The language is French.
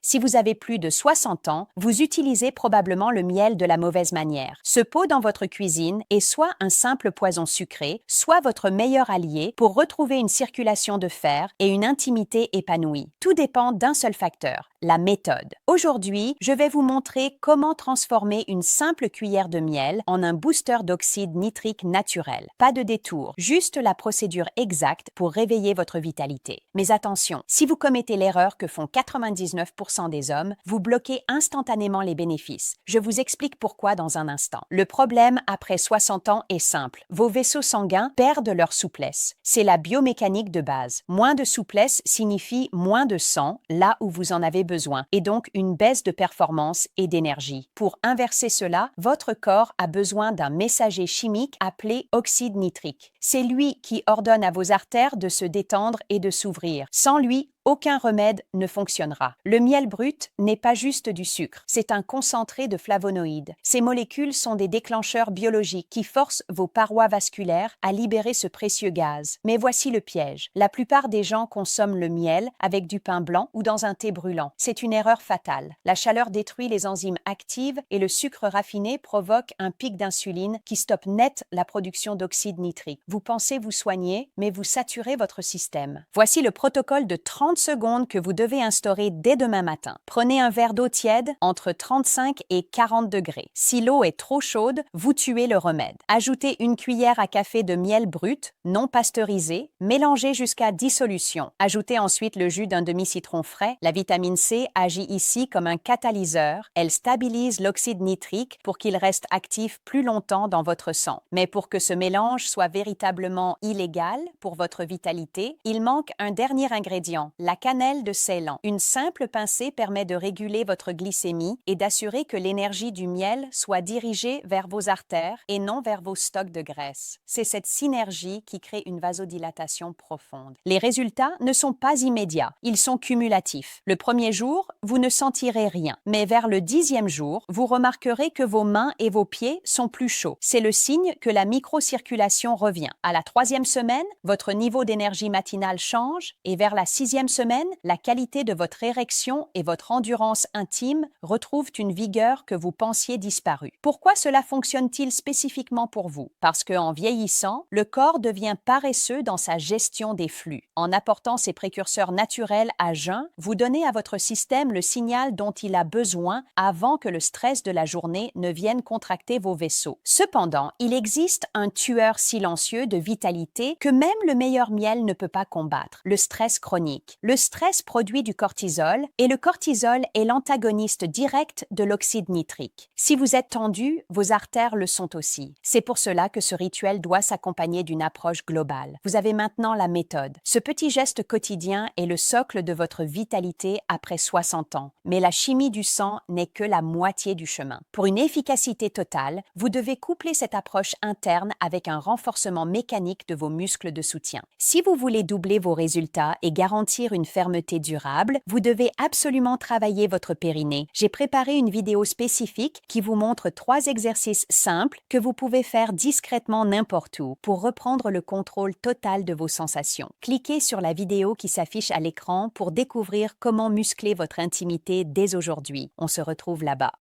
Si vous avez plus de 60 ans, vous utilisez probablement le miel de la mauvaise manière. Ce pot dans votre cuisine est soit un simple poison sucré, soit votre meilleur allié pour retrouver une circulation de fer et une intimité épanouie. Tout dépend d'un seul facteur, la méthode. Aujourd'hui, je vais vous montrer comment transformer une simple cuillère de miel en un booster d'oxyde nitrique naturel. Pas de détour, juste la procédure exacte pour réveiller votre vitalité. Mais attention, si vous commettez l'erreur que font 99% des hommes, vous bloquez instantanément les bénéfices. Je vous explique pourquoi dans un instant. Le problème après 60 ans est simple. Vos vaisseaux sanguins perdent leur souplesse. C'est la biomécanique de base. Moins de souplesse signifie moins de sang là où vous en avez besoin et donc une baisse de performance et d'énergie. Pour inverser cela, votre corps a besoin d'un messager chimique appelé oxyde nitrique. C'est lui qui ordonne à vos artères de se détendre et de s'ouvrir. Sans lui, aucun remède ne fonctionnera. Le miel brut n'est pas juste du sucre, c'est un concentré de flavonoïdes. Ces molécules sont des déclencheurs biologiques qui forcent vos parois vasculaires à libérer ce précieux gaz. Mais voici le piège. La plupart des gens consomment le miel avec du pain blanc ou dans un thé brûlant. C'est une erreur fatale. La chaleur détruit les enzymes actives et le sucre raffiné provoque un pic d'insuline qui stoppe net la production d'oxyde nitrique. Vous pensez vous soigner, mais vous saturez votre système. Voici le protocole de 30 secondes que vous devez instaurer dès demain matin. Prenez un verre d'eau tiède entre 35 et 40 degrés. Si l'eau est trop chaude, vous tuez le remède. Ajoutez une cuillère à café de miel brut, non pasteurisé, mélangez jusqu'à dissolution. Ajoutez ensuite le jus d'un demi-citron frais. La vitamine C agit ici comme un catalyseur. Elle stabilise l'oxyde nitrique pour qu'il reste actif plus longtemps dans votre sang. Mais pour que ce mélange soit véritablement illégal pour votre vitalité, il manque un dernier ingrédient, la cannelle de Ceylan. Une simple pincée permet de réguler votre glycémie et d'assurer que l'énergie du miel soit dirigée vers vos artères et non vers vos stocks de graisse. C'est cette synergie qui crée une vasodilatation profonde. Les résultats ne sont pas immédiats, ils sont cumulatifs. Le premier jour, vous ne sentirez rien, mais vers le 10e jour, vous remarquerez que vos mains et vos pieds sont plus chauds. C'est le signe que la microcirculation revient. À la 3e semaine, votre niveau d'énergie matinale change et vers la 6e semaine, la qualité de votre érection et votre endurance intime retrouvent une vigueur que vous pensiez disparue. Pourquoi cela fonctionne-t-il spécifiquement pour vous? Parce qu'en vieillissant, le corps devient paresseux dans sa gestion des flux. En apportant ces précurseurs naturels à jeun, vous donnez à votre système le signal dont il a besoin avant que le stress de la journée ne vienne contracter vos vaisseaux. Cependant, il existe un tueur silencieux de vitalité que même le meilleur miel ne peut pas combattre, le stress chronique. Le stress produit du cortisol et le cortisol est l'antagoniste direct de l'oxyde nitrique. Si vous êtes tendu, vos artères le sont aussi. C'est pour cela que ce rituel doit s'accompagner d'une approche globale. Vous avez maintenant la méthode. Ce petit geste quotidien est le socle de votre vitalité après 60 ans. Mais la chimie du sang n'est que la moitié du chemin. Pour une efficacité totale, vous devez coupler cette approche interne avec un renforcement mécanique de vos muscles de soutien. Si vous voulez doubler vos résultats et garantir une fermeté durable, vous devez absolument travailler votre périnée. J'ai préparé une vidéo spécifique qui vous montre 3 exercices simples que vous pouvez faire discrètement n'importe où pour reprendre le contrôle total de vos sensations. Cliquez sur la vidéo qui s'affiche à l'écran pour découvrir comment muscler votre intimité dès aujourd'hui. On se retrouve là-bas.